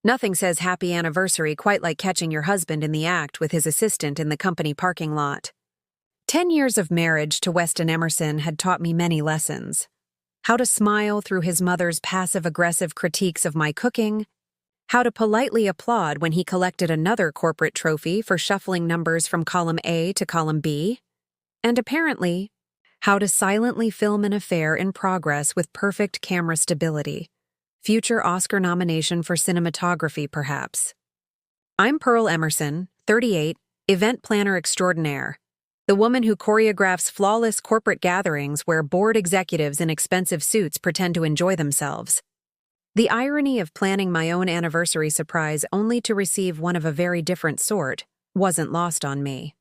Nothing says happy anniversary quite like catching your husband in the act with his assistant in the company parking lot. 10 years of marriage to Weston Emerson had taught me many lessons. How to smile through his mother's passive-aggressive critiques of my cooking, how to politely applaud when he collected another corporate trophy for shuffling numbers from column A to column B, and apparently, how to silently film an affair in progress with perfect camera stability. Future Oscar nomination for cinematography, perhaps. I'm Pearl Emerson, 38, event planner extraordinaire, the woman who choreographs flawless corporate gatherings where board executives in expensive suits pretend to enjoy themselves. The irony of planning my own anniversary surprise only to receive one of a very different sort wasn't lost on me.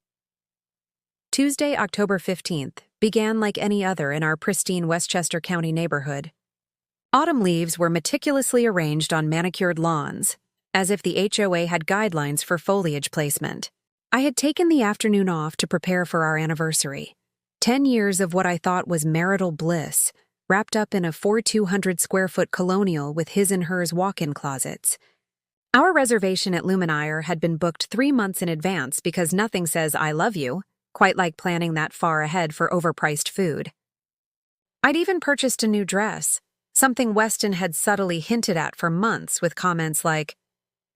Tuesday, October 15th, began like any other in our pristine Westchester County neighborhood. Autumn leaves were meticulously arranged on manicured lawns, as if the HOA had guidelines for foliage placement. I had taken the afternoon off to prepare for our anniversary. 10 years of what I thought was marital bliss, wrapped up in a 4,200-square-foot colonial with his and hers walk-in closets. Our reservation at Luminaire had been booked 3 months in advance because nothing says I love you quite like planning that far ahead for overpriced food. I'd even purchased a new dress, something Weston had subtly hinted at for months with comments like,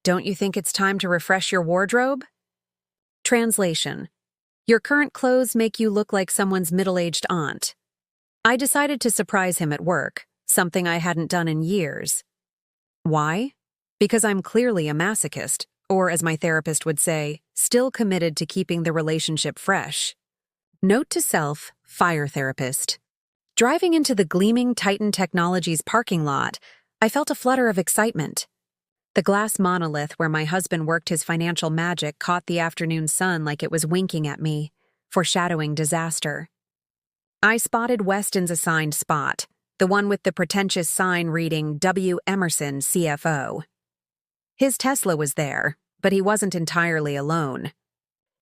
"Don't you think it's time to refresh your wardrobe?" Translation: Your current clothes make you look like someone's middle-aged aunt. I decided to surprise him at work, something I hadn't done in years. Why? Because I'm clearly a masochist, or as my therapist would say, still committed to keeping the relationship fresh. Note to self, fire therapist. Driving into the gleaming Titan Technologies parking lot, I felt a flutter of excitement. The glass monolith where my husband worked his financial magic caught the afternoon sun like it was winking at me, foreshadowing disaster. I spotted Weston's assigned spot, the one with the pretentious sign reading W. Emerson, CFO. His Tesla was there, but he wasn't entirely alone.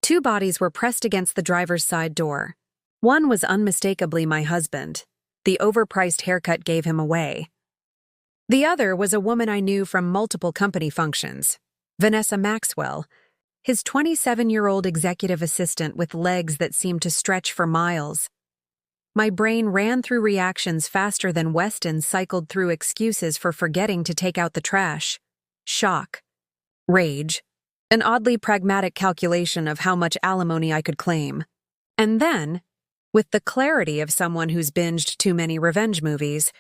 2 bodies were pressed against the driver's side door. One was unmistakably my husband. The overpriced haircut gave him away. The other was a woman I knew from multiple company functions, Vanessa Maxwell, his 27-year-old executive assistant with legs that seemed to stretch for miles. My brain ran through reactions faster than Weston cycled through excuses for forgetting to take out the trash. Shock. Rage. An oddly pragmatic calculation of how much alimony I could claim. And then, with the clarity of someone who's binged too many revenge movies,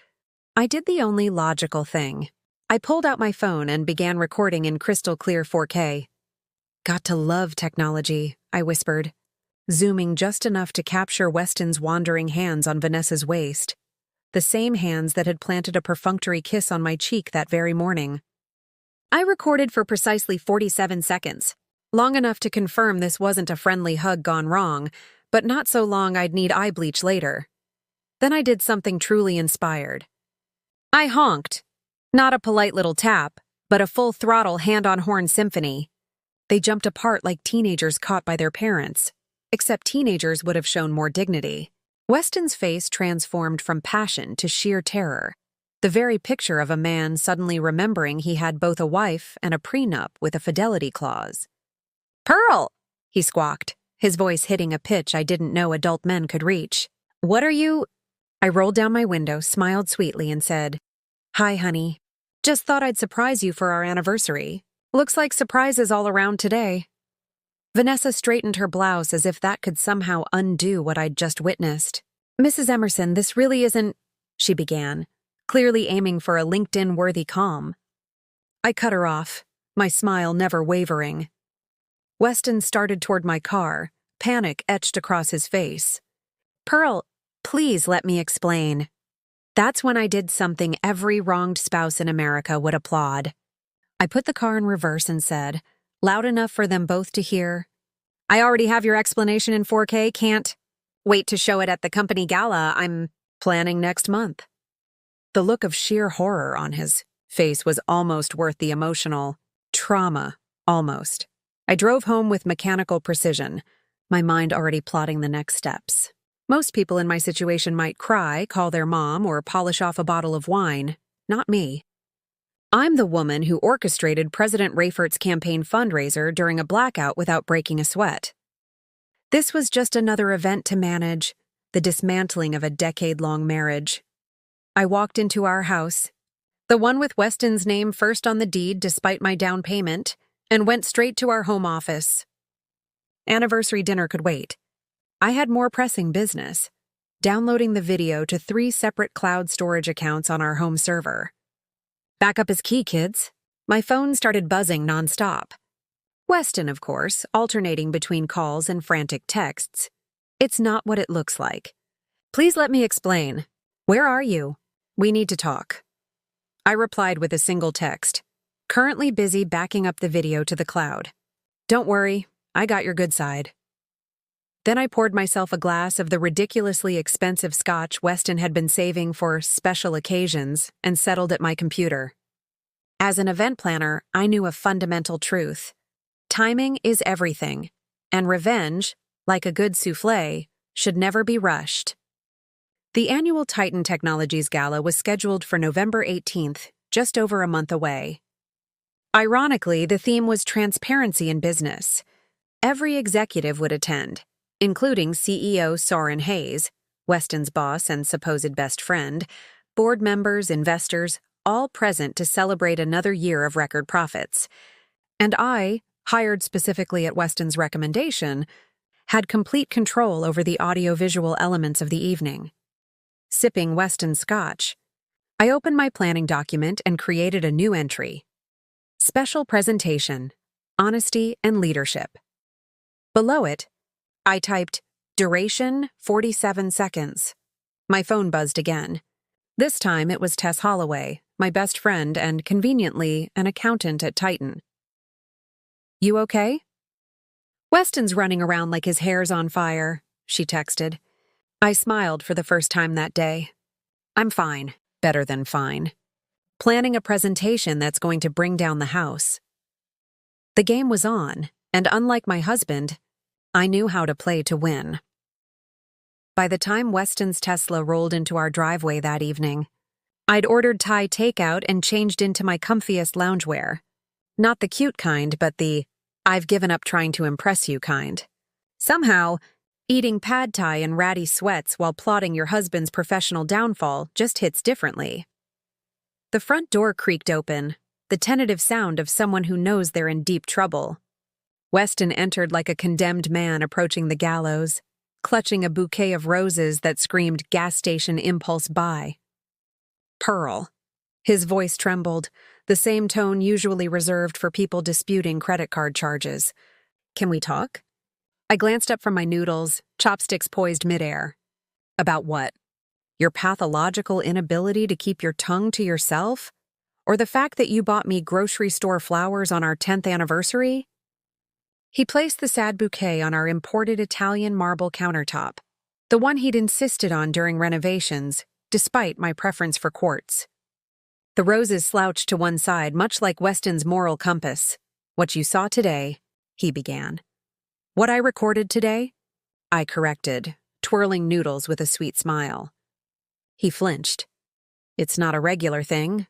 I did the only logical thing. I pulled out my phone and began recording in crystal clear 4K. "Got to love technology," I whispered, zooming just enough to capture Weston's wandering hands on Vanessa's waist, the same hands that had planted a perfunctory kiss on my cheek that very morning. I recorded for precisely 47 seconds, long enough to confirm this wasn't a friendly hug gone wrong, but not so long I'd need eye bleach later. Then I did something truly inspired. I honked. Not a polite little tap, but a full-throttle hand-on-horn symphony. They jumped apart like teenagers caught by their parents, except teenagers would have shown more dignity. Weston's face transformed from passion to sheer terror, the very picture of a man suddenly remembering he had both a wife and a prenup with a fidelity clause. "Pearl!" he squawked, his voice hitting a pitch I didn't know adult men could reach. "What are you—" I rolled down my window, smiled sweetly, and said, "Hi, honey. Just thought I'd surprise you for our anniversary. Looks like surprises all around today." Vanessa straightened her blouse as if that could somehow undo what I'd just witnessed. "Mrs. Emerson, this really isn't—" she began, clearly aiming for a LinkedIn-worthy calm. I cut her off, my smile never wavering. Weston started toward my car, panic etched across his face. "Pearl, please let me explain." That's when I did something every wronged spouse in America would applaud. I put the car in reverse and said, loud enough for them both to hear, "I already have your explanation in 4K, can't wait to show it at the company gala I'm planning next month." The look of sheer horror on his face was almost worth the emotional trauma, almost. I drove home with mechanical precision, my mind already plotting the next steps. Most people in my situation might cry, call their mom, or polish off a bottle of wine. Not me. I'm the woman who orchestrated President Rayford's campaign fundraiser during a blackout without breaking a sweat. This was just another event to manage, the dismantling of a decade-long marriage. I walked into our house, the one with Weston's name first on the deed despite my down payment, and went straight to our home office. Anniversary dinner could wait. I had more pressing business, downloading the video to 3 separate cloud storage accounts on our home server. Backup is key, kids. My phone started buzzing nonstop. Weston, of course, alternating between calls and frantic texts. It's not what it looks like. Please let me explain. Where are you? We need to talk. I replied with a single text. Currently busy backing up the video to the cloud. Don't worry, I got your good side. Then I poured myself a glass of the ridiculously expensive scotch Weston had been saving for special occasions and settled at my computer. As an event planner, I knew a fundamental truth. Timing is everything, and revenge, like a good soufflé, should never be rushed. The annual Titan Technologies Gala was scheduled for November 18th, just over a month away. Ironically, the theme was transparency in business. Every executive would attend, including CEO Soren Hayes, Weston's boss and supposed best friend, board members, investors, all present to celebrate another year of record profits. And I, hired specifically at Weston's recommendation, had complete control over the audiovisual elements of the evening. Sipping Weston scotch, I opened my planning document and created a new entry. Special presentation, honesty and leadership. Below it, I typed, duration 47 seconds. My phone buzzed again. This time it was Tess Holloway, my best friend and, conveniently, an accountant at Titan. You okay? Weston's running around like his hair's on fire, she texted. I smiled for the first time that day. I'm fine, better than fine. Planning a presentation that's going to bring down the house. The game was on, and unlike my husband, I knew how to play to win. By the time Weston's Tesla rolled into our driveway that evening, I'd ordered Thai takeout and changed into my comfiest loungewear. Not the cute kind, but the I've given up trying to impress you kind. Somehow, eating pad thai in ratty sweats while plotting your husband's professional downfall just hits differently. The front door creaked open, the tentative sound of someone who knows they're in deep trouble. Weston entered like a condemned man approaching the gallows, clutching a bouquet of roses that screamed gas station impulse buy. Pearl. His voice trembled, the same tone usually reserved for people disputing credit card charges. Can we talk? I glanced up from my noodles, chopsticks poised midair. About what? Your pathological inability to keep your tongue to yourself? Or the fact that you bought me grocery store flowers on our 10th anniversary? He placed the sad bouquet on our imported Italian marble countertop, the one he'd insisted on during renovations, despite my preference for quartz. The roses slouched to one side, much like Weston's moral compass. What you saw today, he began. What I recorded today? I corrected, twirling noodles with a sweet smile. He flinched. It's not a regular thing.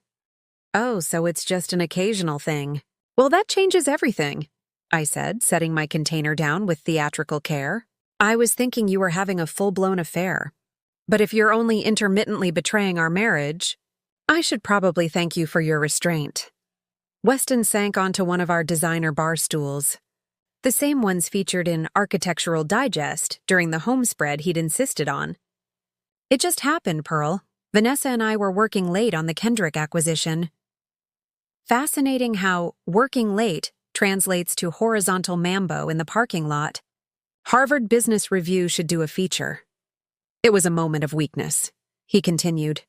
Oh, so it's just an occasional thing. Well, that changes everything, I said, setting my container down with theatrical care. I was thinking you were having a full-blown affair. But if you're only intermittently betraying our marriage, I should probably thank you for your restraint. Weston sank onto one of our designer bar stools, the same ones featured in Architectural Digest during the home spread he'd insisted on. It just happened, Pearl. Vanessa and I were working late on the Kendrick acquisition. Fascinating how working late translates to horizontal mambo in the parking lot. Harvard Business Review should do a feature. It was a moment of weakness, he continued,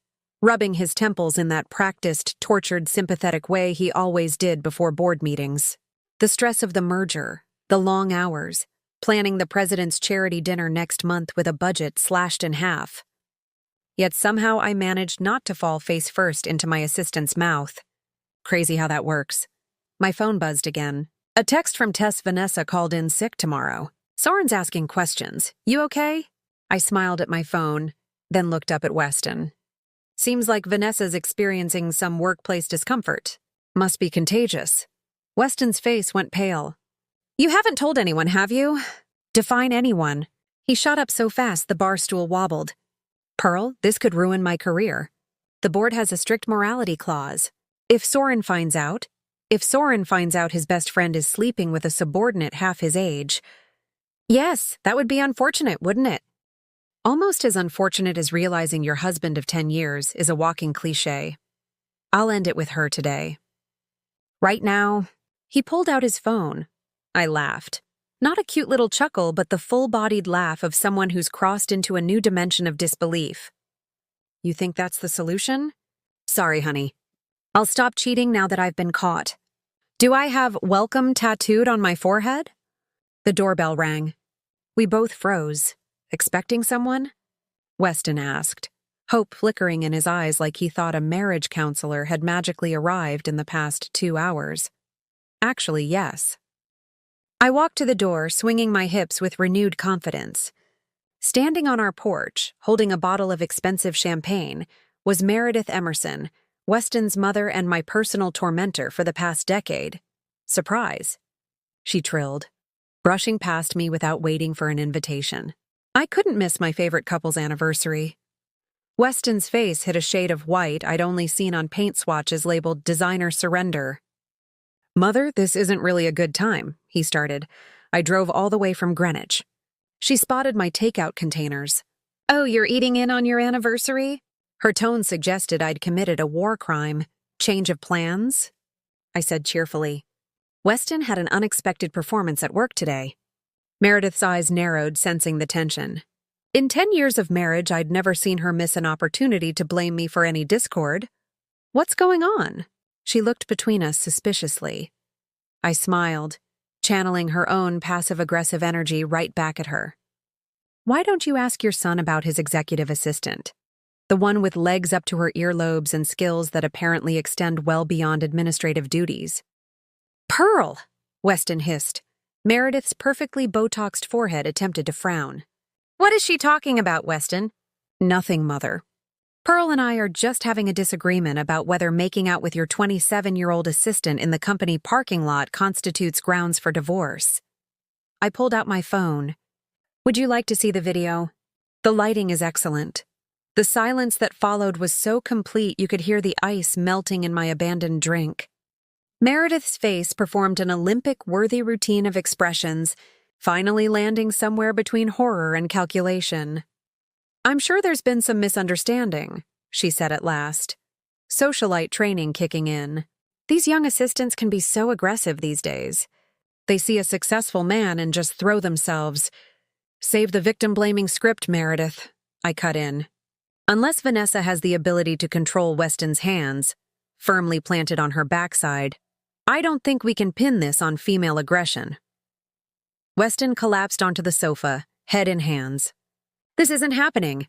rubbing his temples in that practiced, tortured, sympathetic way he always did before board meetings. The stress of the merger, the long hours, planning the president's charity dinner next month with a budget slashed in half. Yet somehow I managed not to fall face first into my assistant's mouth. Crazy how that works. My phone buzzed again. A text from Tess. Vanessa called in sick tomorrow. Soren's asking questions. You okay? I smiled at my phone, then looked up at Weston. Seems like Vanessa's experiencing some workplace discomfort. Must be contagious. Weston's face went pale. You haven't told anyone, have you? Define anyone. He shot up so fast the bar stool wobbled. Pearl, this could ruin my career. The board has a strict morality clause. If Soren finds out his best friend is sleeping with a subordinate half his age. Yes, that would be unfortunate, wouldn't it? Almost as unfortunate as realizing your husband of 10 years is a walking cliché. I'll end it with her today. Right now, he pulled out his phone. I laughed. Not a cute little chuckle, but the full-bodied laugh of someone who's crossed into a new dimension of disbelief. You think that's the solution? Sorry, honey. I'll stop cheating now that I've been caught. Do I have welcome tattooed on my forehead? The doorbell rang. We both froze. Expecting someone? Weston asked, hope flickering in his eyes like he thought a marriage counselor had magically arrived in the past 2 hours. Actually, yes. I walked to the door, swinging my hips with renewed confidence. Standing on our porch, holding a bottle of expensive champagne, was Meredith Emerson, Weston's mother and my personal tormentor for the past decade. Surprise, she trilled, brushing past me without waiting for an invitation. I couldn't miss my favorite couple's anniversary. Weston's face hid a shade of white I'd only seen on paint swatches labeled Designer Surrender. Mother, this isn't really a good time, he started. I drove all the way from Greenwich. She spotted my takeout containers. Oh, you're eating in on your anniversary? Her tone suggested I'd committed a war crime. Change of plans? I said cheerfully. Weston had an unexpected performance at work today. Meredith's eyes narrowed, sensing the tension. In 10 years of marriage, I'd never seen her miss an opportunity to blame me for any discord. What's going on? She looked between us suspiciously. I smiled, channeling her own passive-aggressive energy right back at her. Why don't you ask your son about his executive assistant? The one with legs up to her earlobes and skills that apparently extend well beyond administrative duties. Pearl! Weston hissed. Meredith's perfectly Botoxed forehead attempted to frown. What is she talking about, Weston? Nothing, Mother. Pearl and I are just having a disagreement about whether making out with your 27-year-old assistant in the company parking lot constitutes grounds for divorce. I pulled out my phone. Would you like to see the video? The lighting is excellent. The silence that followed was so complete you could hear the ice melting in my abandoned drink. Meredith's face performed an Olympic-worthy routine of expressions, finally landing somewhere between horror and calculation. I'm sure there's been some misunderstanding, she said at last. Socialite training kicking in. These young assistants can be so aggressive these days. They see a successful man and just throw themselves. Save the victim-blaming script, Meredith, I cut in. Unless Vanessa has the ability to control Weston's hands, firmly planted on her backside, I don't think we can pin this on female aggression. Weston collapsed onto the sofa, head in hands. This isn't happening.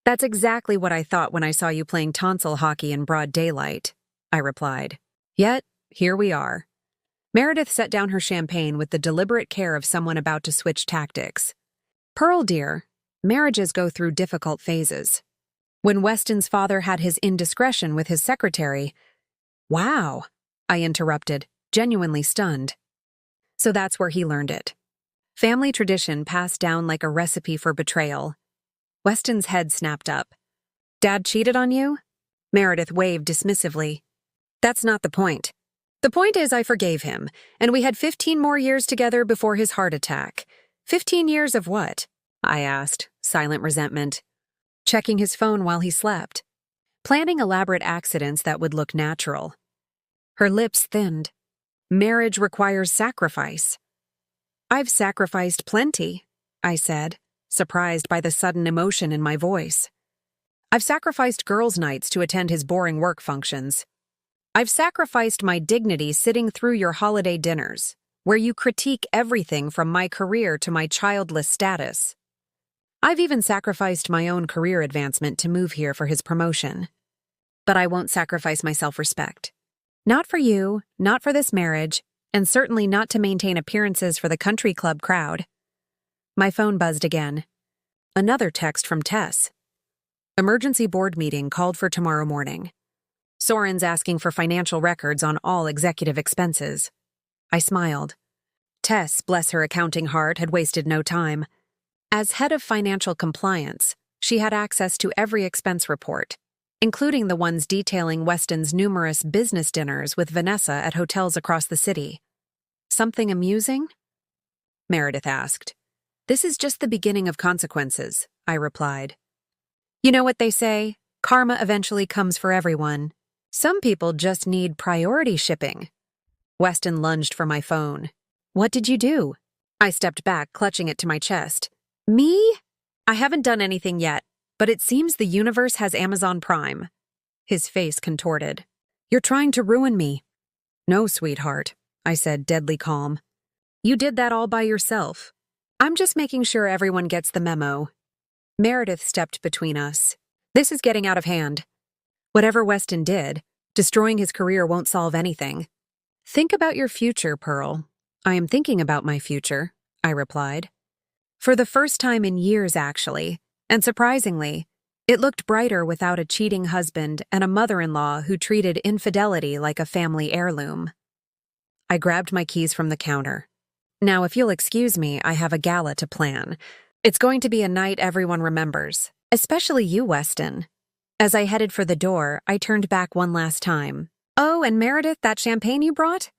That's exactly what I thought when I saw you playing tonsil hockey in broad daylight, I replied. Yet, here we are. Meredith set down her champagne with the deliberate care of someone about to switch tactics. Pearl, dear, marriages go through difficult phases. When Weston's father had his indiscretion with his secretary— Wow, I interrupted, genuinely stunned. So that's where he learned it. Family tradition passed down like a recipe for betrayal. Weston's head snapped up. Dad cheated on you? Meredith waved dismissively. That's not the point. The point is I forgave him, and we had 15 more years together before his heart attack. 15 years of what? I asked, silent resentment. Checking his phone while he slept. Planning elaborate accidents that would look natural. Her lips thinned. Marriage requires sacrifice. I've sacrificed plenty, I said, surprised by the sudden emotion in my voice. I've sacrificed girls' nights to attend his boring work functions. I've sacrificed my dignity sitting through your holiday dinners, where you critique everything from my career to my childless status. I've even sacrificed my own career advancement to move here for his promotion. But I won't sacrifice my self-respect. Not for you, not for this marriage, and certainly not to maintain appearances for the country club crowd. My phone buzzed again. Another text from Tess. Emergency board meeting called for tomorrow morning. Soren's asking for financial records on all executive expenses. I smiled. Tess, bless her accounting heart, had wasted no time. As head of financial compliance, she had access to every expense report, including the ones detailing Weston's numerous business dinners with Vanessa at hotels across the city. Something amusing? Meredith asked. This is just the beginning of consequences, I replied. You know what they say, karma eventually comes for everyone. Some people just need priority shipping. Weston lunged for my phone. What did you do? I stepped back, clutching it to my chest. Me? I haven't done anything yet, but it seems the universe has Amazon Prime. His face contorted. You're trying to ruin me. No, sweetheart, I said, deadly calm. You did that all by yourself. I'm just making sure everyone gets the memo. Meredith stepped between us. This is getting out of hand. Whatever Weston did, destroying his career won't solve anything. Think about your future, Pearl. I am thinking about my future, I replied. For the first time in years, actually, and surprisingly, it looked brighter without a cheating husband and a mother-in-law who treated infidelity like a family heirloom. I grabbed my keys from the counter. Now, if you'll excuse me, I have a gala to plan. It's going to be a night everyone remembers, especially you, Weston. As I headed for the door, I turned back one last time. Oh, and Meredith, that champagne you brought?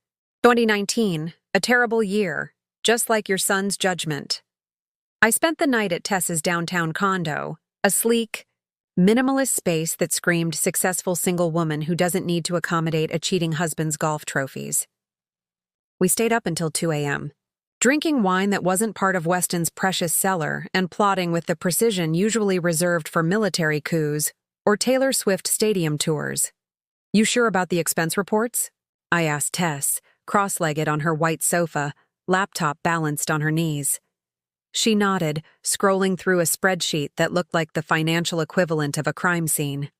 2019, a terrible year, just like your son's judgment. I spent the night at Tess's downtown condo, a sleek, minimalist space that screamed successful single woman who doesn't need to accommodate a cheating husband's golf trophies. We stayed up until 2 a.m., drinking wine that wasn't part of Weston's precious cellar and plotting with the precision usually reserved for military coups or Taylor Swift stadium tours. You sure about the expense reports? I asked Tess, cross-legged on her white sofa, laptop balanced on her knees. She nodded, scrolling through a spreadsheet that looked like the financial equivalent of a crime scene.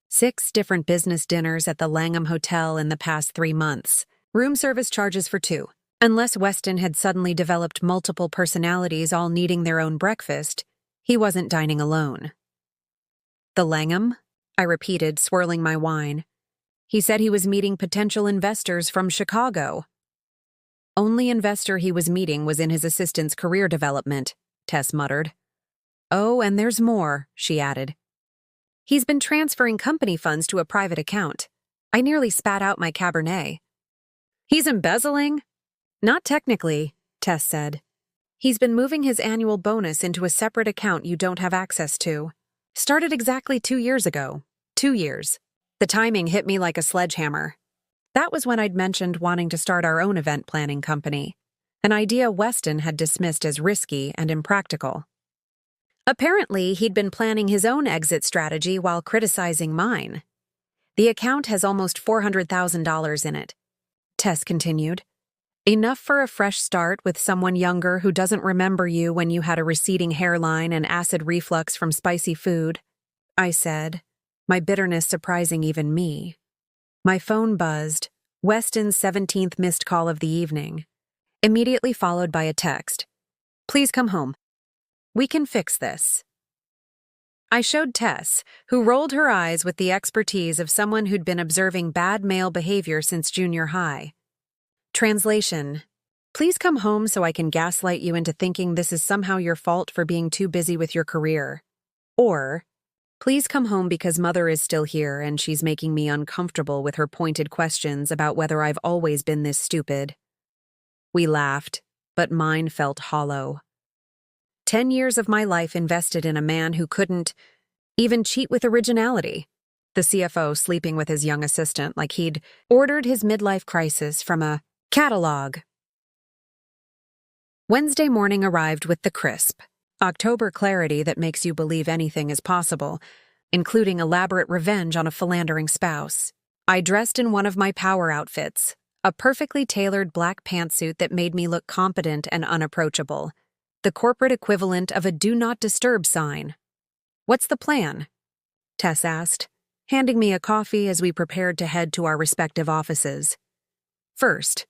6 different business dinners at the Langham Hotel in the past 3 months. Room service charges for 2. Unless Weston had suddenly developed multiple personalities all needing their own breakfast, he wasn't dining alone. The Langham? I repeated, swirling my wine. He said he was meeting potential investors from Chicago. Only investor he was meeting was in his assistant's career development, Tess muttered. Oh, and there's more, she added. He's been transferring company funds to a private account. I nearly spat out my Cabernet. He's embezzling? Not technically, Tess said. He's been moving his annual bonus into a separate account you don't have access to. Started exactly 2 years ago. 2 years. The timing hit me like a sledgehammer. That was when I'd mentioned wanting to start our own event planning company, an idea Weston had dismissed as risky and impractical. Apparently, he'd been planning his own exit strategy while criticizing mine. The account has almost $400,000 in it, Tess continued. Enough for a fresh start with someone younger who doesn't remember you when you had a receding hairline and acid reflux from spicy food, I said, my bitterness surprising even me. My phone buzzed, Weston's 17th missed call of the evening, immediately followed by a text. Please come home. We can fix this. I showed Tess, who rolled her eyes with the expertise of someone who'd been observing bad male behavior since junior high. Translation: Please come home so I can gaslight you into thinking this is somehow your fault for being too busy with your career. Or, please come home because Mother is still here and she's making me uncomfortable with her pointed questions about whether I've always been this stupid. We laughed, but mine felt hollow. 10 years of my life invested in a man who couldn't even cheat with originality. The CFO sleeping with his young assistant like he'd ordered his midlife crisis from a catalog. Wednesday morning arrived with the crisp, October clarity that makes you believe anything is possible, including elaborate revenge on a philandering spouse. I dressed in one of my power outfits, a perfectly tailored black pantsuit that made me look competent and unapproachable, the corporate equivalent of a do not disturb sign. What's the plan? Tess asked, handing me a coffee as we prepared to head to our respective offices. First,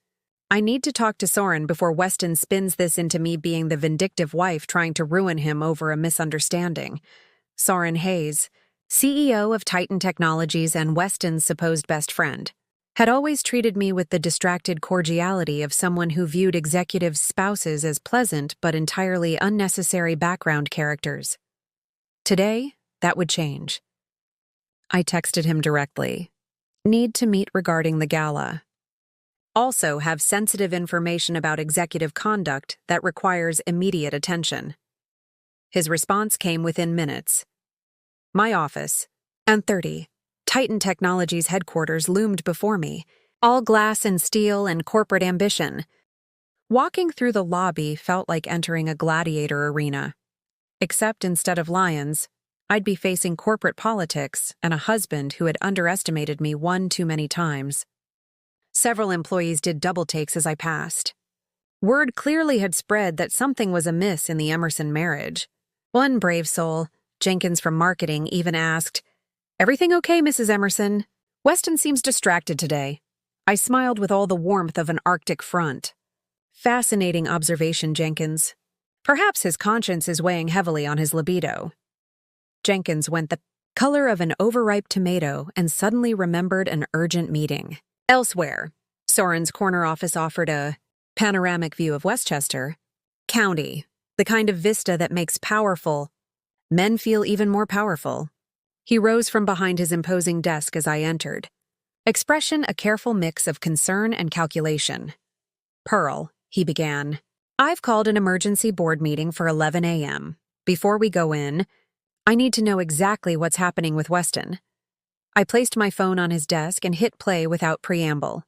I need to talk to Soren before Weston spins this into me being the vindictive wife trying to ruin him over a misunderstanding. Soren Hayes, CEO of Titan Technologies and Weston's supposed best friend, had always treated me with the distracted cordiality of someone who viewed executive spouses as pleasant but entirely unnecessary background characters. Today, that would change. I texted him directly. Need to meet regarding the gala. Also have sensitive information about executive conduct that requires immediate attention. His response came within minutes. My office, and 30, Titan Technologies headquarters loomed before me, all glass and steel and corporate ambition. Walking through the lobby felt like entering a gladiator arena. Except instead of lions, I'd be facing corporate politics and a husband who had underestimated me one too many times. Several employees did double takes as I passed. Word clearly had spread that something was amiss in the Emerson marriage. One brave soul, Jenkins from marketing, even asked, "Everything okay, Mrs. Emerson? Weston seems distracted today." I smiled with all the warmth of an Arctic front. Fascinating observation, Jenkins. Perhaps his conscience is weighing heavily on his libido. Jenkins went the color of an overripe tomato and suddenly remembered an urgent meeting. Elsewhere, Soren's corner office offered a panoramic view of Westchester County, the kind of vista that makes powerful men feel even more powerful. He rose from behind his imposing desk as I entered. Expression a careful mix of concern and calculation. "Pearl," he began, "I've called an emergency board meeting for 11 a.m. Before we go in, I need to know exactly what's happening with Weston." I placed my phone on his desk and hit play without preamble.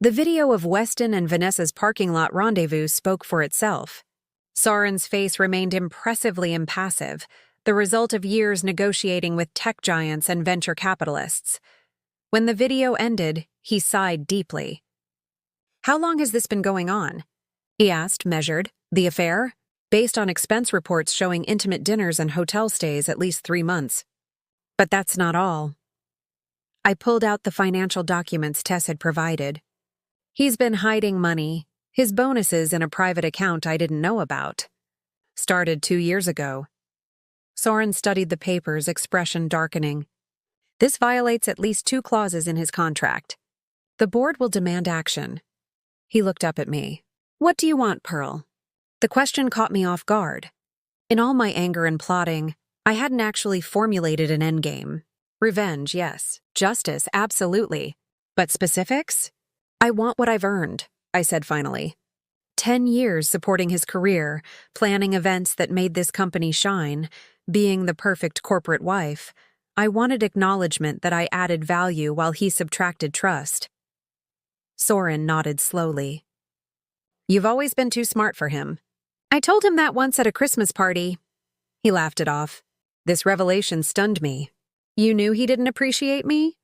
The video of Weston and Vanessa's parking lot rendezvous spoke for itself. Soren's face remained impressively impassive, the result of years negotiating with tech giants and venture capitalists. When the video ended, he sighed deeply. "How long has this been going on?" he asked, measured. "The affair?" "Based on expense reports showing intimate dinners and hotel stays at least 3 months. But that's not all." I pulled out the financial documents Tess had provided. "He's been hiding money, his bonuses in a private account I didn't know about. Started 2 years ago." Soren studied the papers, expression darkening. "This violates at least 2 clauses in his contract. The board will demand action." He looked up at me. "What do you want, Pearl?" The question caught me off guard. In all my anger and plotting, I hadn't actually formulated an endgame. Revenge, yes. Justice, absolutely. But specifics? "I want what I've earned," I said finally. 10 years supporting his career, planning events that made this company shine, being the perfect corporate wife. I wanted acknowledgement that I added value while he subtracted trust. Soren nodded slowly. "You've always been too smart for him. I told him that once at a Christmas party." He laughed it off. This revelation stunned me. "You knew he didn't appreciate me?"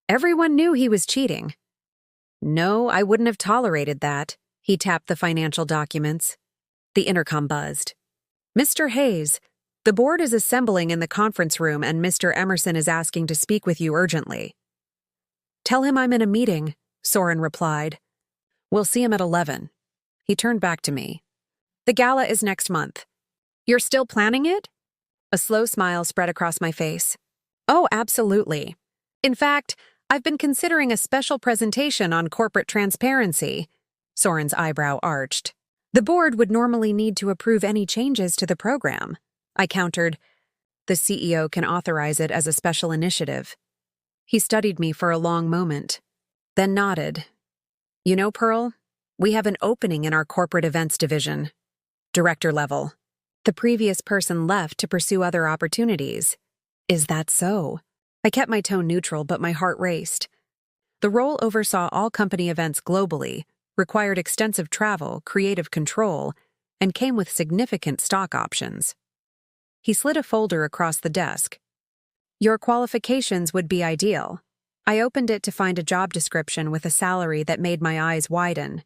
"Everyone knew he was cheating." "No, I wouldn't have tolerated that." He tapped the financial documents. The intercom buzzed. "Mr. Hayes, the board is assembling in the conference room and Mr. Emerson is asking to speak with you urgently." "Tell him I'm in a meeting," Soren replied. "We'll see him at 11. He turned back to me. "The gala is next month. You're still planning it?" A slow smile spread across my face. "Oh, absolutely. In fact, I've been considering a special presentation on corporate transparency." Soren's eyebrow arched. "The board would normally need to approve any changes to the program." I countered, "The CEO can authorize it as a special initiative." He studied me for a long moment, then nodded. "You know, Pearl, we have an opening in our corporate events division. Director level. The previous person left to pursue other opportunities." "Is that so?" I kept my tone neutral, but my heart raced. The role oversaw all company events globally, required extensive travel, creative control, and came with significant stock options. He slid a folder across the desk. "Your qualifications would be ideal." I opened it to find a job description with a salary that made my eyes widen.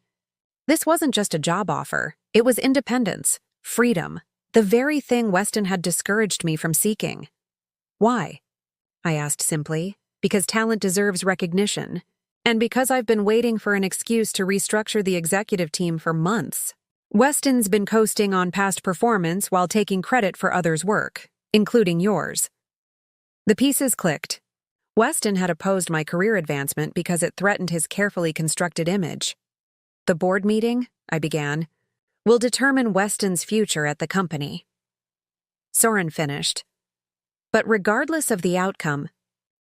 This wasn't just a job offer. It was independence, freedom, the very thing Weston had discouraged me from seeking. "Why?" I asked simply. "Because talent deserves recognition. And because I've been waiting for an excuse to restructure the executive team for months. Weston's been coasting on past performance while taking credit for others' work, including yours." The pieces clicked. Weston had opposed my career advancement because it threatened his carefully constructed image. The board meeting, I began, will determine Weston's future at the company. Soren finished. But regardless of the outcome,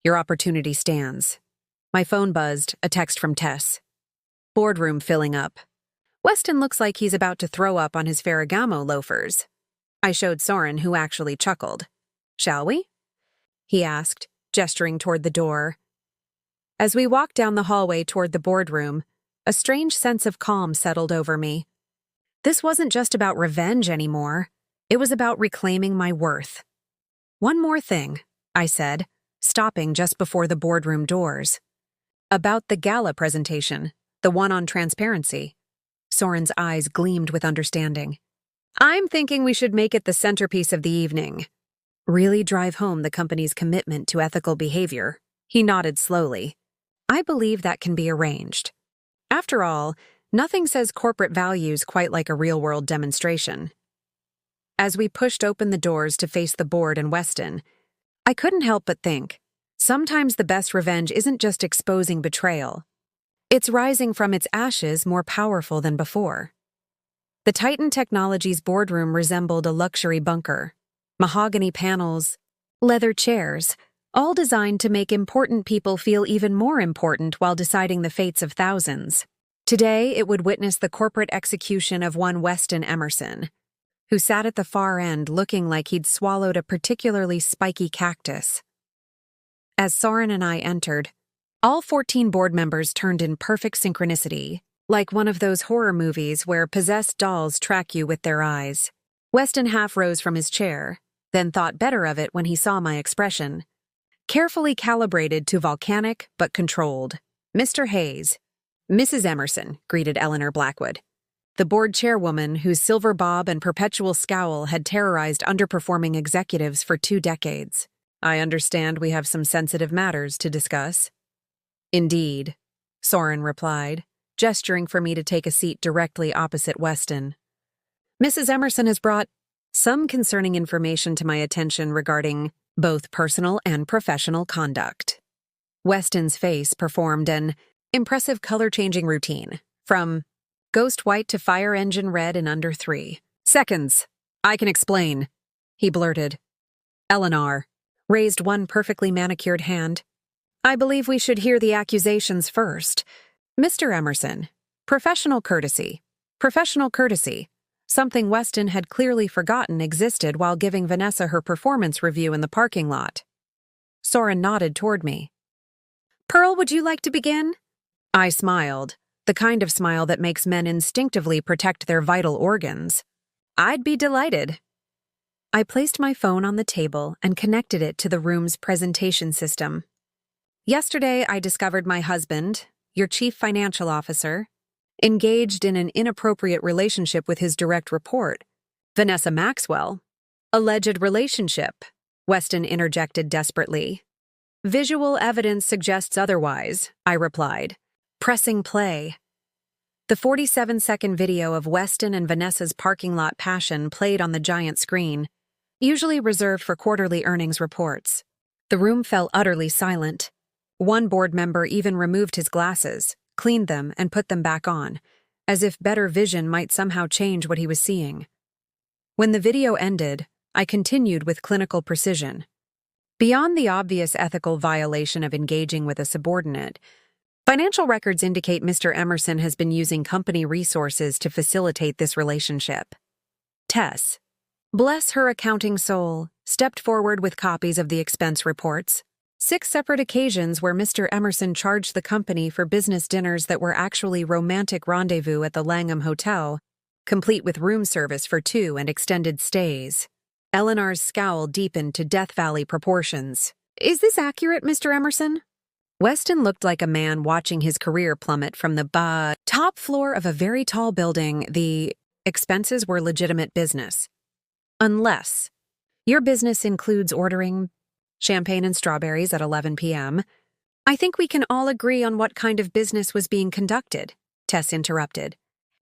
your opportunity stands. My phone buzzed, a text from Tess. Boardroom filling up. Weston looks like he's about to throw up on his Ferragamo loafers. I showed Soren, who actually chuckled. Shall we? He asked, gesturing toward the door. As we walked down the hallway toward the boardroom, a strange sense of calm settled over me. This wasn't just about revenge anymore. It was about reclaiming my worth. One more thing, I said, stopping just before the boardroom doors. About the gala presentation, the one on transparency. Soren's eyes gleamed with understanding. I'm thinking we should make it the centerpiece of the evening. Really drive home the company's commitment to ethical behavior. He nodded slowly. I believe that can be arranged. After all, nothing says corporate values quite like a real-world demonstration. As we pushed open the doors to face the board and Weston, I couldn't help but think, sometimes the best revenge isn't just exposing betrayal. It's rising from its ashes more powerful than before. The Titan Technologies boardroom resembled a luxury bunker. Mahogany panels, leather chairs, all designed to make important people feel even more important while deciding the fates of thousands. Today, it would witness the corporate execution of one Weston Emerson, who sat at the far end looking like he'd swallowed a particularly spiky cactus. As Soren and I entered, all 14 board members turned in perfect synchronicity, like one of those horror movies where possessed dolls track you with their eyes. Weston half rose from his chair, then thought better of it when he saw my expression. Carefully calibrated to volcanic but controlled. Mr. Hayes. Mrs. Emerson, greeted Eleanor Blackwood, the board chairwoman whose silver bob and perpetual scowl had terrorized underperforming executives for 2 decades. I understand we have some sensitive matters to discuss. Indeed, Soren replied, gesturing for me to take a seat directly opposite Weston. Mrs. Emerson has brought some concerning information to my attention regarding both personal and professional conduct. Weston's face performed an impressive color-changing routine, from ghost white to fire engine red in under 3 seconds. I can explain, he blurted. Eleanor raised one perfectly manicured hand. I believe we should hear the accusations first. Mr. Emerson, professional courtesy. Professional courtesy. Something Weston had clearly forgotten existed while giving Vanessa her performance review in the parking lot. Soren nodded toward me. Pearl, would you like to begin? I smiled, the kind of smile that makes men instinctively protect their vital organs. I'd be delighted. I placed my phone on the table and connected it to the room's presentation system. Yesterday, I discovered my husband, your chief financial officer, engaged in an inappropriate relationship with his direct report, Vanessa Maxwell. Alleged relationship, Weston interjected desperately. Visual evidence suggests otherwise, I replied, pressing play. The 47-second video of Weston and Vanessa's parking lot passion played on the giant screen, usually reserved for quarterly earnings reports. The room fell utterly silent. One board member even removed his glasses, cleaned them, and put them back on, as if better vision might somehow change what he was seeing. When the video ended, I continued with clinical precision. Beyond the obvious ethical violation of engaging with a subordinate, financial records indicate Mr. Emerson has been using company resources to facilitate this relationship. Tess, bless her accounting soul, stepped forward with copies of the expense reports. 6 separate occasions where Mr. Emerson charged the company for business dinners that were actually romantic rendezvous at the Langham Hotel, complete with room service for 2 and extended stays. Eleanor's scowl deepened to Death Valley proportions. Is this accurate, Mr. Emerson? Weston looked like a man watching his career plummet from the top floor of a very tall building. The expenses were legitimate business. Unless your business includes ordering champagne and strawberries at 11 p.m. I think we can all agree on what kind of business was being conducted, Tess interrupted,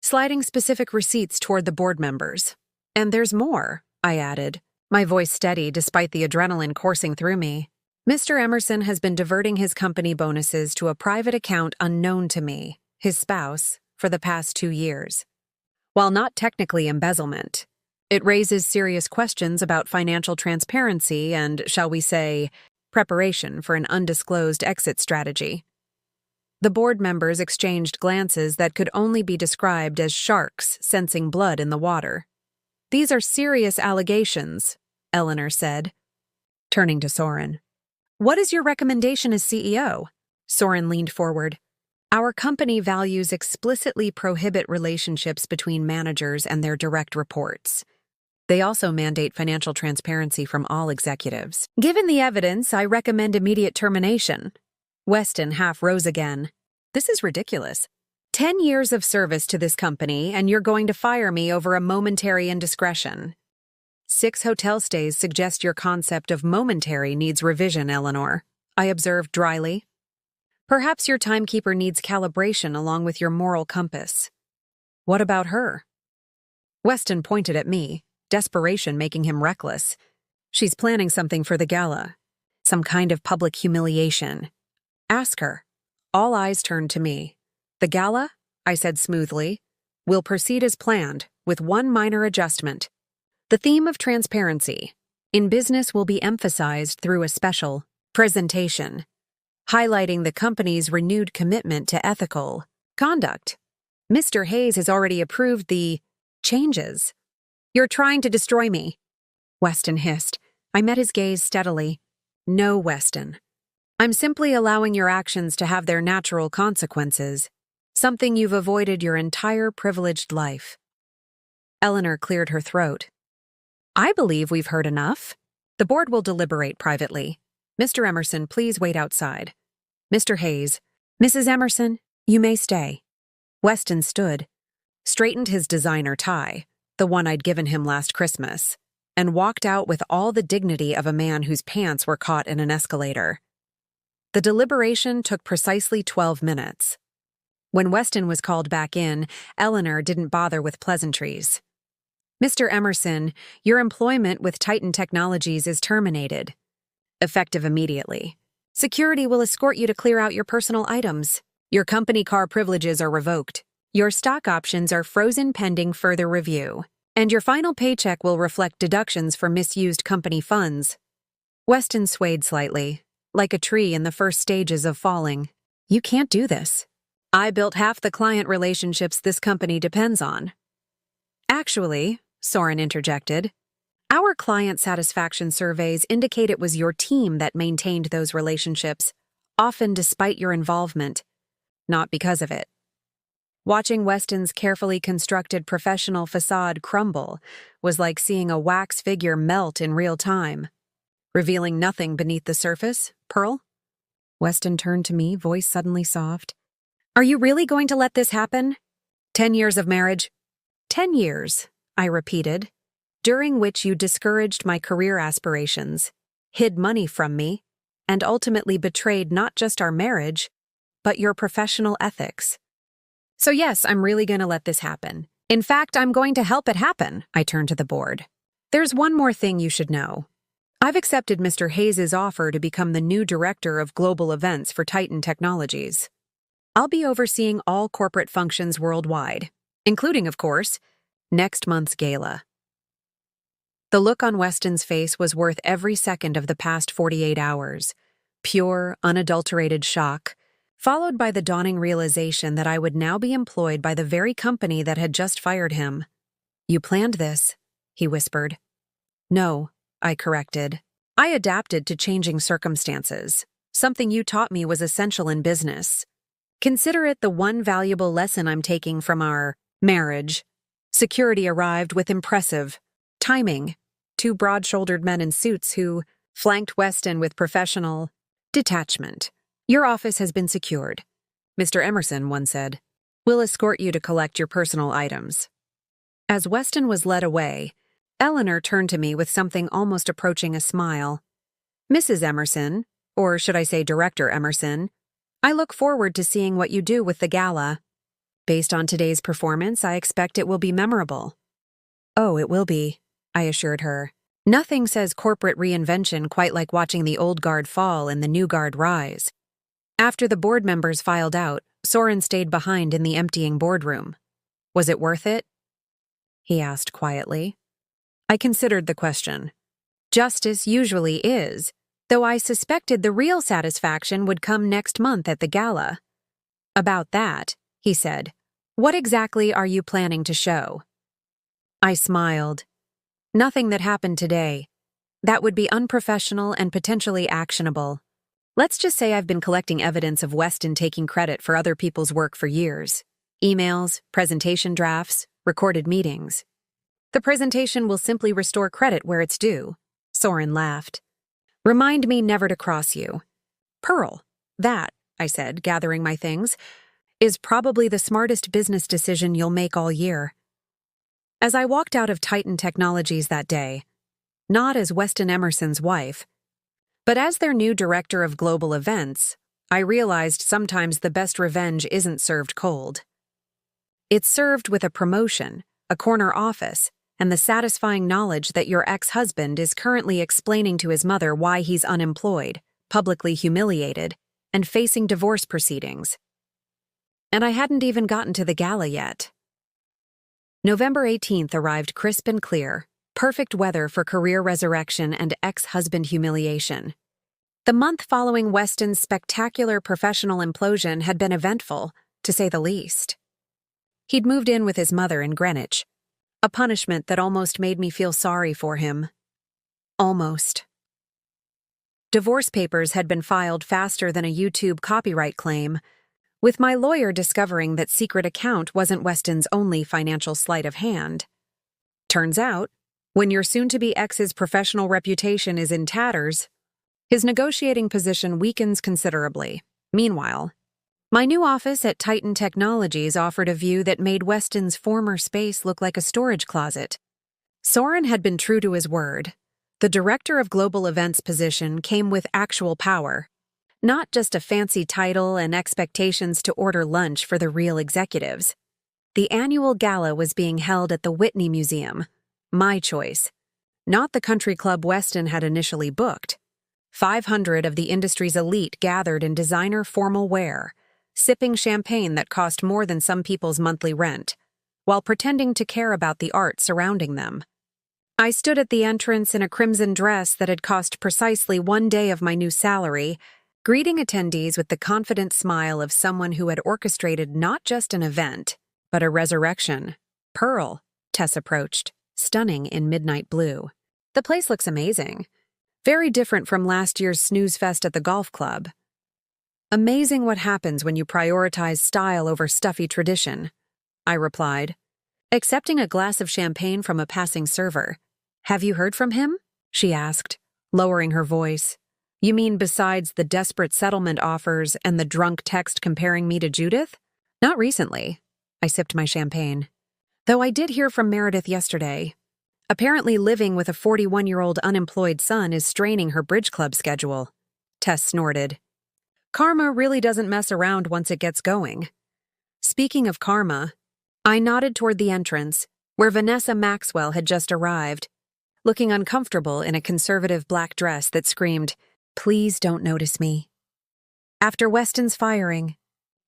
sliding specific receipts toward the board members. And there's more, I added, my voice steady despite the adrenaline coursing through me. Mr. Emerson has been diverting his company bonuses to a private account unknown to me, his spouse, for the past 2 years. While not technically embezzlement, it raises serious questions about financial transparency and, shall we say, preparation for an undisclosed exit strategy. The board members exchanged glances that could only be described as sharks sensing blood in the water. "These are serious allegations," Eleanor said, turning to Soren. "What is your recommendation as CEO?" Soren leaned forward. "Our company values explicitly prohibit relationships between managers and their direct reports. They also mandate financial transparency from all executives. Given the evidence, I recommend immediate termination." Weston half rose again. "This is ridiculous. 10 years of service to this company, and you're going to fire me over a momentary indiscretion. 6 hotel stays suggest your concept of momentary needs revision, Eleanor," I observed dryly. "Perhaps your timekeeper needs calibration along with your moral compass." "What about her?" Weston pointed at me, desperation making him reckless. "She's planning something for the gala. Some kind of public humiliation. Ask her." All eyes turned to me. "The gala," I said smoothly, "will proceed as planned, with one minor adjustment. The theme of transparency in business will be emphasized through a special presentation, highlighting the company's renewed commitment to ethical conduct. Mr. Hayes has already approved the changes." "You're trying to destroy me," Weston hissed. I met his gaze steadily. "No, Weston. I'm simply allowing your actions to have their natural consequences, something you've avoided your entire privileged life." Eleanor cleared her throat. "I believe we've heard enough. The board will deliberate privately. Mr. Emerson, please wait outside. Mr. Hayes, Mrs. Emerson, you may stay." Weston stood, straightened his designer tie, the one I'd given him last Christmas, and walked out with all the dignity of a man whose pants were caught in an escalator. The deliberation took precisely 12 minutes. When Weston was called back in, Eleanor didn't bother with pleasantries. "Mr. Emerson, your employment with Titan Technologies is terminated. Effective immediately. Security will escort you to clear out your personal items. Your company car privileges are revoked. Your stock options are frozen pending further review. And your final paycheck will reflect deductions for misused company funds." Weston swayed slightly, like a tree in the first stages of falling. "You can't do this. I built half the client relationships this company depends on." "Actually," Soren interjected, "our client satisfaction surveys indicate it was your team that maintained those relationships, often despite your involvement, not because of it." Watching Weston's carefully constructed professional facade crumble was like seeing a wax figure melt in real time, revealing nothing beneath the surface. "Pearl?" Weston turned to me, voice suddenly soft. "Are you really going to let this happen? 10 years of marriage?" 10 years, I repeated, "during which you discouraged my career aspirations, hid money from me, and ultimately betrayed not just our marriage, but your professional ethics. So yes, I'm really going to let this happen. In fact, I'm going to help it happen." I turned to the board. "There's one more thing you should know. I've accepted Mr. Hayes' offer to become the new director of global events for Titan Technologies. I'll be overseeing all corporate functions worldwide, including, of course, next month's gala." The look on Weston's face was worth every second of the past 48 hours. Pure, unadulterated shock, followed by the dawning realization that I would now be employed by the very company that had just fired him. "You planned this," he whispered. "No," I corrected. "I adapted to changing circumstances. Something you taught me was essential in business. Consider it the one valuable lesson I'm taking from our marriage." Security arrived with impressive timing. 2 broad-shouldered men in suits who flanked Weston with professional detachment. "Your office has been secured," Mr. Emerson, one said. "We'll escort you to collect your personal items." As Weston was led away, Eleanor turned to me with something almost approaching a smile. "Mrs. Emerson, or should I say Director Emerson, I look forward to seeing what you do with the gala. Based on today's performance, I expect it will be memorable." "Oh, it will be," I assured her. Nothing says corporate reinvention quite like watching the old guard fall and the new guard rise. After the board members filed out, Soren stayed behind in the emptying boardroom. Was it worth it? He asked quietly. I considered the question. Justice usually is, though I suspected the real satisfaction would come next month at the gala. About that, he said, what exactly are you planning to show? I smiled. Nothing that happened today. That would be unprofessional and potentially actionable. Let's just say I've been collecting evidence of Weston taking credit for other people's work for years. Emails, presentation drafts, recorded meetings. The presentation will simply restore credit where it's due. Soren laughed. Remind me never to cross you. Pearl, that, I said, gathering my things, is probably the smartest business decision you'll make all year. As I walked out of Titan Technologies that day, not as Weston Emerson's wife, but as their new director of global events, I realized sometimes the best revenge isn't served cold. It's served with a promotion, a corner office, and the satisfying knowledge that your ex-husband is currently explaining to his mother why he's unemployed, publicly humiliated, and facing divorce proceedings. And I hadn't even gotten to the gala yet. November 18th arrived crisp and clear, perfect weather for career resurrection and ex-husband humiliation. The month following Weston's spectacular professional implosion had been eventful, to say the least. He'd moved in with his mother in Greenwich, a punishment that almost made me feel sorry for him. Almost. Divorce papers had been filed faster than a YouTube copyright claim, with my lawyer discovering that secret account wasn't Weston's only financial sleight of hand. Turns out, when your soon-to-be ex's professional reputation is in tatters, his negotiating position weakens considerably. Meanwhile, my new office at Titan Technologies offered a view that made Weston's former space look like a storage closet. Soren had been true to his word. The director of global events position came with actual power, not just a fancy title and expectations to order lunch for the real executives. The annual gala was being held at the Whitney Museum, my choice, not the country club Weston had initially booked. 500 of the industry's elite gathered in designer formal wear, sipping champagne that cost more than some people's monthly rent, while pretending to care about the art surrounding them. I stood at the entrance in a crimson dress that had cost precisely 1 day of my new salary, greeting attendees with the confident smile of someone who had orchestrated not just an event, but a resurrection. Pearl, Tess approached, stunning in midnight blue. The place looks amazing. Very different from last year's snooze fest at the golf club. Amazing what happens when you prioritize style over stuffy tradition, I replied, accepting a glass of champagne from a passing server. Have you heard from him? She asked, lowering her voice. You mean besides the desperate settlement offers and the drunk text comparing me to Judith? Not recently. I sipped my champagne. Though I did hear from Meredith yesterday. Apparently living with a 41-year-old unemployed son is straining her bridge club schedule. Tess snorted. Karma really doesn't mess around once it gets going. Speaking of karma, I nodded toward the entrance, where Vanessa Maxwell had just arrived, looking uncomfortable in a conservative black dress that screamed, "Please don't notice me." After Weston's firing,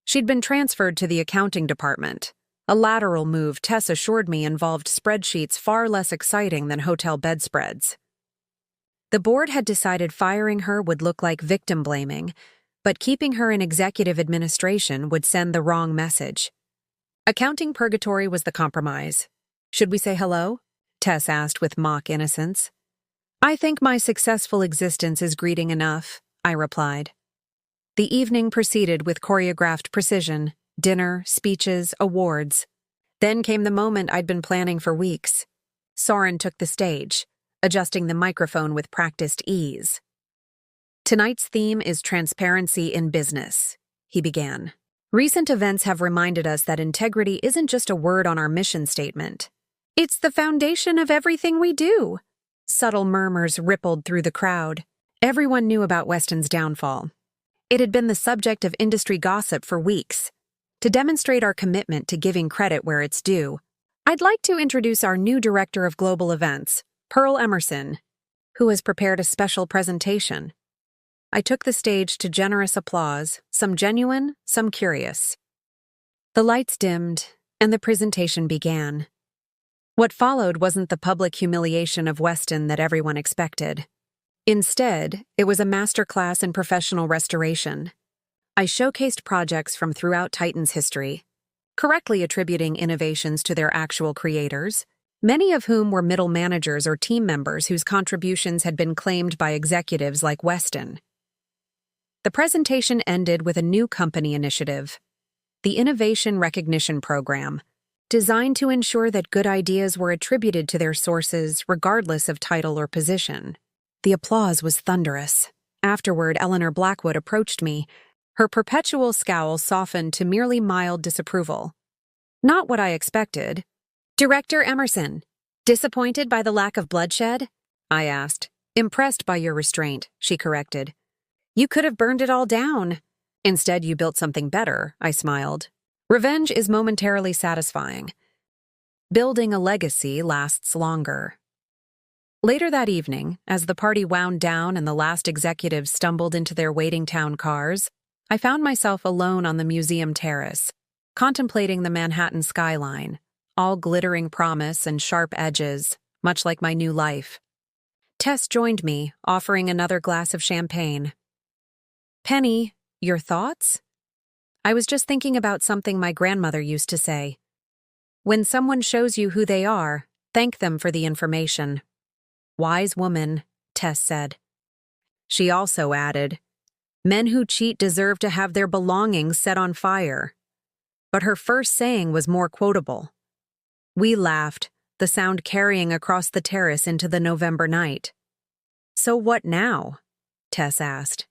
she'd been transferred to the accounting department, a lateral move Tess assured me involved spreadsheets far less exciting than hotel bedspreads. The board had decided firing her would look like victim blaming, but keeping her in executive administration would send the wrong message. Accounting purgatory was the compromise. Should we say hello? Tess asked with mock innocence. I think my successful existence is greeting enough, I replied. The evening proceeded with choreographed precision, dinner, speeches, awards. Then came the moment I'd been planning for weeks. Soren took the stage, adjusting the microphone with practiced ease. Tonight's theme is transparency in business, he began. Recent events have reminded us that integrity isn't just a word on our mission statement. It's the foundation of everything we do. Subtle murmurs rippled through the crowd. Everyone knew about Weston's downfall. It had been the subject of industry gossip for weeks. To demonstrate our commitment to giving credit where it's due, I'd like to introduce our new director of global events, Pearl Emerson, who has prepared a special presentation. I took the stage to generous applause, some genuine, some curious. The lights dimmed, and the presentation began. What followed wasn't the public humiliation of Weston that everyone expected. Instead, it was a masterclass in professional restoration. I showcased projects from throughout Titan's history, correctly attributing innovations to their actual creators, many of whom were middle managers or team members whose contributions had been claimed by executives like Weston. The presentation ended with a new company initiative, the Innovation Recognition Program, designed to ensure that good ideas were attributed to their sources regardless of title or position. The applause was thunderous. Afterward, Eleanor Blackwood approached me. Her perpetual scowl softened to merely mild disapproval. Not what I expected. "Director Emerson, disappointed by the lack of bloodshed?" I asked. "Impressed by your restraint," she corrected. "You could have burned it all down. Instead, you built something better," I smiled. "Revenge is momentarily satisfying. Building a legacy lasts longer." Later that evening, as the party wound down and the last executives stumbled into their waiting town cars, I found myself alone on the museum terrace, contemplating the Manhattan skyline, all glittering promise and sharp edges, much like my new life. Tess joined me, offering another glass of champagne. "Penny, your thoughts?" I was just thinking about something my grandmother used to say. "When someone shows you who they are, thank them for the information." "Wise woman," Tess said. She also added, "Men who cheat deserve to have their belongings set on fire." But her first saying was more quotable. We laughed, the sound carrying across the terrace into the November night. "So what now?" Tess asked.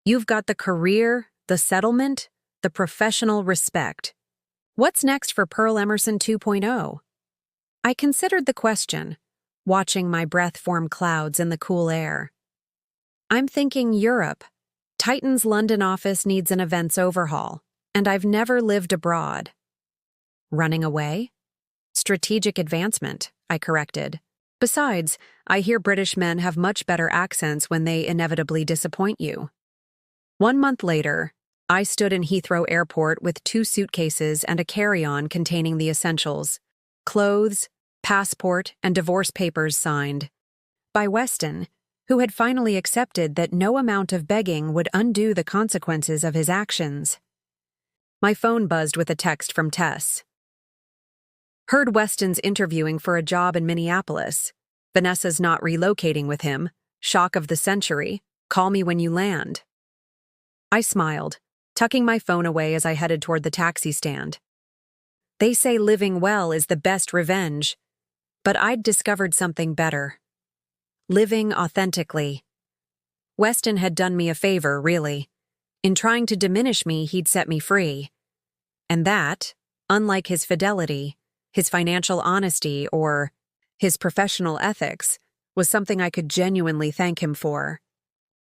"You've got the career, the settlement, the professional respect. What's next for Pearl Emerson 2.0? I considered the question, watching my breath form clouds in the cool air. "I'm thinking Europe. Titan's London office needs an events overhaul, and I've never lived abroad." "Running away?" "Strategic advancement," I corrected. "Besides, I hear British men have much better accents when they inevitably disappoint you." 1 month later, I stood in Heathrow Airport with 2 suitcases and a carry-on containing the essentials: clothes, passport, and divorce papers signed by Weston, who had finally accepted that no amount of begging would undo the consequences of his actions. My phone buzzed with a text from Tess. "Heard Weston's interviewing for a job in Minneapolis. Vanessa's not relocating with him. Shock of the century. Call me when you land." I smiled, tucking my phone away as I headed toward the taxi stand. They say living well is the best revenge, but I'd discovered something better. Living authentically. Weston had done me a favor, really. In trying to diminish me, he'd set me free. And that, unlike his fidelity, his financial honesty, or his professional ethics, was something I could genuinely thank him for.